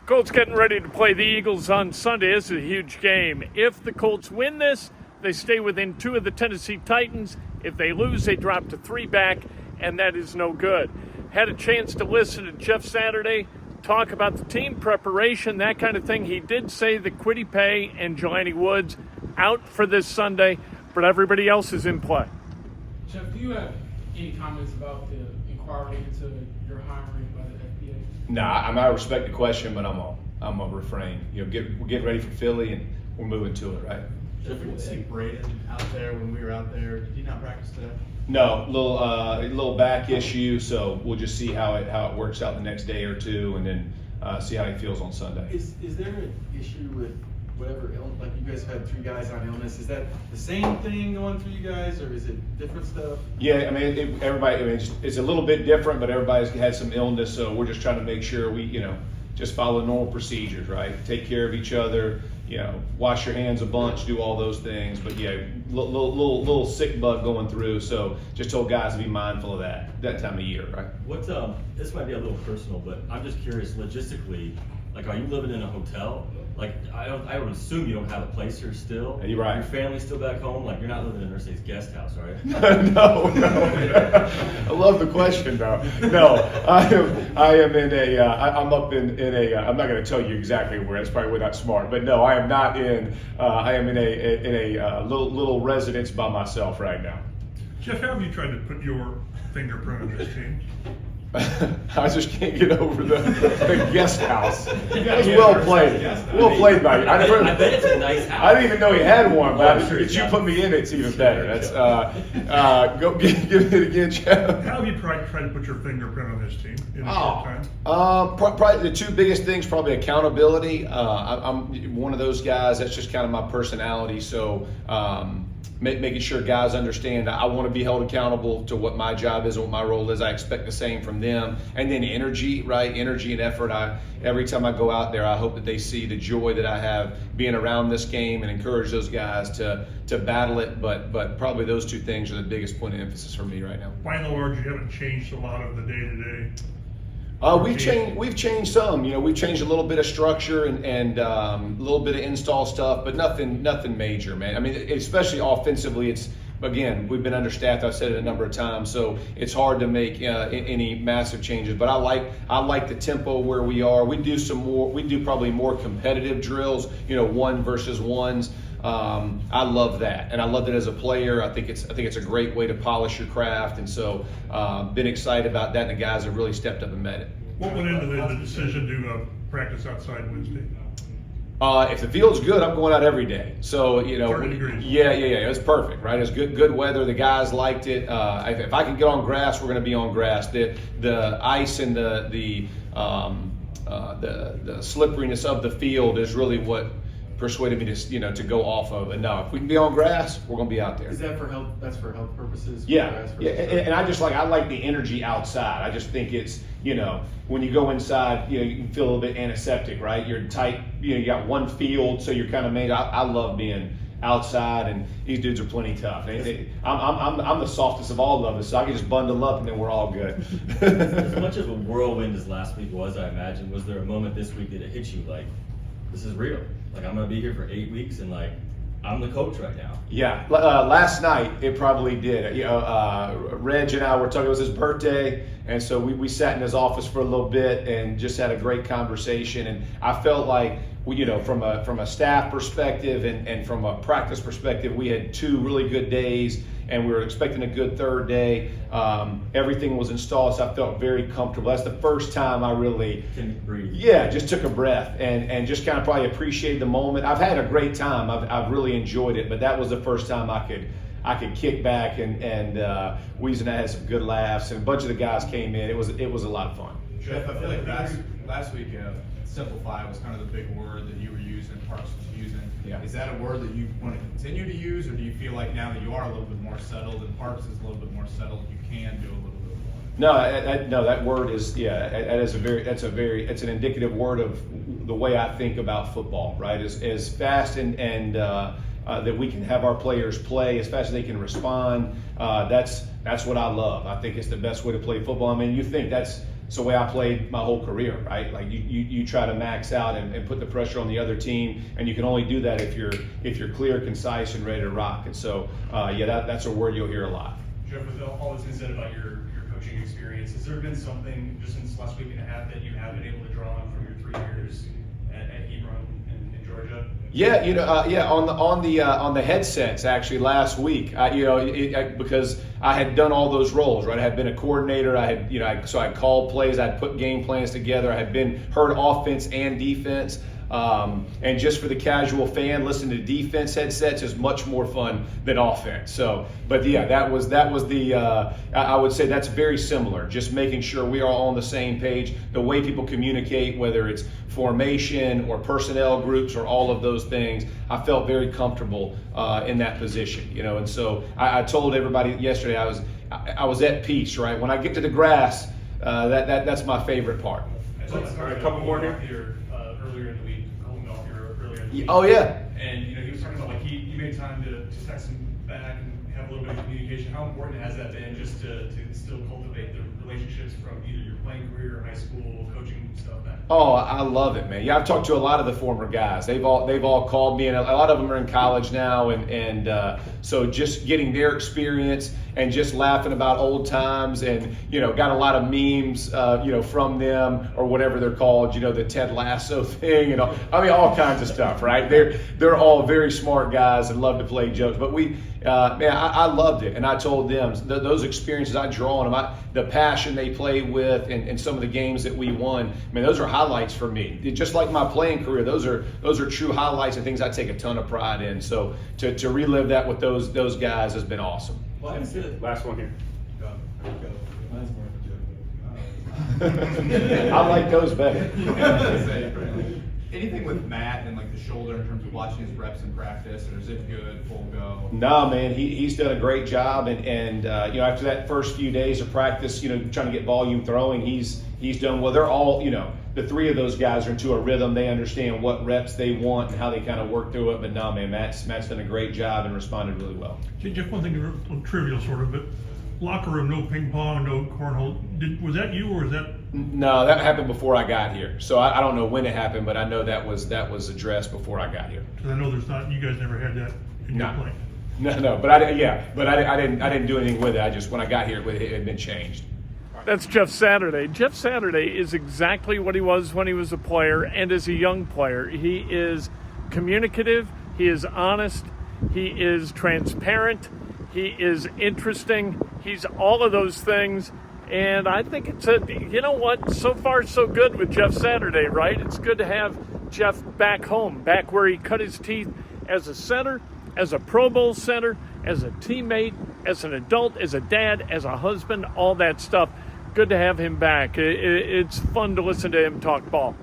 Colts getting ready to play the Eagles on Sunday. This is a huge game. If the Colts win this, they stay within 2 of the Tennessee Titans. If they lose, they drop to 3 back, and that is no good. Had a chance to listen to Jeff Saturday talk about the team preparation, that kind of thing. He did say that Kwity Paye and Jelani Woods out for this Sunday, but everybody else is in play. Jeff, do you have any comments about the inquiry into your hiring by the FBA? I respect the question, but I'm a refrain. We're getting ready for Philly, and we're moving to it, right? Jeff, we didn't see Braden out there when we were out there. Did he not practice today? No, little back issue, so we'll just see how it works out the next day or two, and then see how he feels on Sunday. Is there an issue with whatever illness? Like, you guys had 3 guys on illness. Is that the same thing going for you guys, or is it different stuff? Yeah, I mean, it's a little bit different, but everybody's had some illness, so we're just trying to make sure we, just follow normal procedures, right? Take care of each other, wash your hands a bunch, do all those things. But yeah, little sick bug going through, so just told guys to be mindful of that time of year, right? What's this might be a little personal, but I'm just curious logistically, like, are you living in a hotel? Like, I would assume you don't have a place here still. You're right. Your family's still back home? Like, you're not living in Irsays guest house, right? No. I love the question, though. No, I am in a, I'm up in a, I'm not going to tell you exactly where, it's probably not smart, but no, I am not in, I am in a little residence by myself right now. Jeff, how have you tried to put your fingerprint on this team? I just can't get over the guest house. That was well played. Well played by you. I bet it's a nice house. I didn't even know he had one, but I'm sure if you put me in, it's even better. That's go give it again, Jeff. How have you tried to put your fingerprint on this team in a short time? Probably the 2 biggest things, probably accountability. I'm one of those guys. That's just kind of my personality. So. Making sure guys understand I want to be held accountable to what my job is and what my role is. I expect the same from them. And then energy, right? Energy and effort. Every time I go out there, I hope that they see the joy that I have being around this game and encourage those guys to battle it. But probably those 2 things are the biggest point of emphasis for me right now. By and large, you haven't changed a lot of the day-to-day. We've changed some. We've changed a little bit of structure and a little bit of install stuff, but nothing major, man. I mean, especially offensively, again, we've been understaffed. I've said it a number of times, so it's hard to make any massive changes. But I like the tempo where we are. We do probably more competitive drills, 1 versus 1s. I love that, and I love that as a player. I think it's a great way to polish your craft, and so been excited about that. And the guys have really stepped up and met it. What went into the decision to practice outside Wednesday? If the field's good, I'm going out every day. So 30 degrees. Yeah, it's perfect, right? It's good weather. The guys liked it. If I can get on grass, we're going to be on grass. The ice and the slipperiness of the field is really what persuaded me to go off of. And no, if we can be on grass, we're going to be out there. Is that for health? That's for health purposes? Yeah. And I like the energy outside. I just think it's, when you go inside, you can feel a little bit antiseptic, right? You're tight, you got one field, so you're kind of made. I love being outside, and these dudes are plenty tough. I'm the softest of all of us, so I can just bundle up and then we're all good. As much of a whirlwind as last week was, I imagine, was there a moment this week that it hit you like, this is real? Like, I'm going to be here for 8 weeks, and like, I'm the coach right now. Yeah, last night it probably did. Reg and I were talking. It was his birthday, and so we sat in his office for a little bit and just had a great conversation. And I felt like from a staff perspective and from a practice perspective, we had 2 really good days, and we were expecting a good 3rd day. Everything was installed, so I felt very comfortable. That's the first time I really can breathe. Yeah, just took a breath and just kind of probably appreciated the moment. I've had a great time. I've really enjoyed it, but that was the first time I could kick back and Weez and I had some good laughs, and a bunch of the guys came in. It was a lot of fun. Jeff, I feel like last week, simplify was kind of the big word that you were using, Parks was using. Yeah. Is that a word that you want to continue to use, or do you feel like now that you are a little bit more settled and Parks is a little bit more settled, you can do a little bit more? No, that word is it's an indicative word of the way I think about football, right? As fast and that we can have our players play as fast as they can respond. That's what I love. I think it's the best way to play football. I mean, you think that's it's the way I played my whole career, right? Like you try to max out and put the pressure on the other team, and you can only do that if you're clear, concise, and ready to rock. And so, that's a word you'll hear a lot. Jeff, with all that's been said about your coaching experience, has there been something just in this last week and a half that you have been able to draw on from your 3 years at Hebron in Georgia? Yeah, on the headsets actually last week, because I had done all those roles, right? I had been a coordinator. I had, so I called plays. I had put game plans together. I had heard offense and defense. And just for the casual fan, listening to defense headsets is much more fun than offense. So, but yeah, that was the, I would say that's very similar. Just making sure we are all on the same page, the way people communicate, whether it's formation or personnel groups or all of those things. I felt very comfortable in that position, and so I told everybody yesterday I was at peace, right? When I get to the grass, that's my favorite part. A couple more here. Earlier in the week, Colton off here earlier in the week. Oh yeah. And he was talking about like you made time to text him back and have a little bit of communication. How important has that been just to still cultivate the relationships from either your playing career, high school, coaching stuff back? Oh, I love it, man. Yeah, I've talked to a lot of the former guys. They've all called me, and a lot of them are in college now, and so just getting their experience and just laughing about old times, and got a lot of memes, from them or whatever they're called, the Ted Lasso thing, and all kinds of stuff, right? They're all very smart guys and love to play jokes, but I loved it, and I told them those experiences I draw on them, the passion they played with, and some of the games that we won. Those are highlights for me. Just like my playing career, those are true highlights and things I take a ton of pride in. So to relive that with those guys has been awesome. Last one here. I like those better. Anything with Matt and like the shoulder in terms of watching his reps in practice, or is it good, full go? No, man, he's done a great job, and after that first few days of practice, trying to get volume throwing, he's done well. They're all, the three of those guys are into a rhythm. They understand what reps they want and how they kind of work through it. But no, man, Matt's done a great job and responded really well. Jeff, one thing, a little trivial sort of, but locker room, no ping pong, no cornhole. Was that you, or was that? No, that happened before I got here. So I don't know when it happened, but I know that was addressed before I got here. Because I know there's not. You guys never had that in your play. No, but I didn't do anything with it. When I got here, it had been changed. That's Jeff Saturday. Jeff Saturday is exactly what he was when he was a player and as a young player. He is communicative, he is honest, he is transparent, he is interesting, he's all of those things. And I think so far so good with Jeff Saturday, right? It's good to have Jeff back home, back where he cut his teeth as a center, as a Pro Bowl center, as a teammate, as an adult, as a dad, as a husband, all that stuff. Good to have him back. It's fun to listen to him talk ball.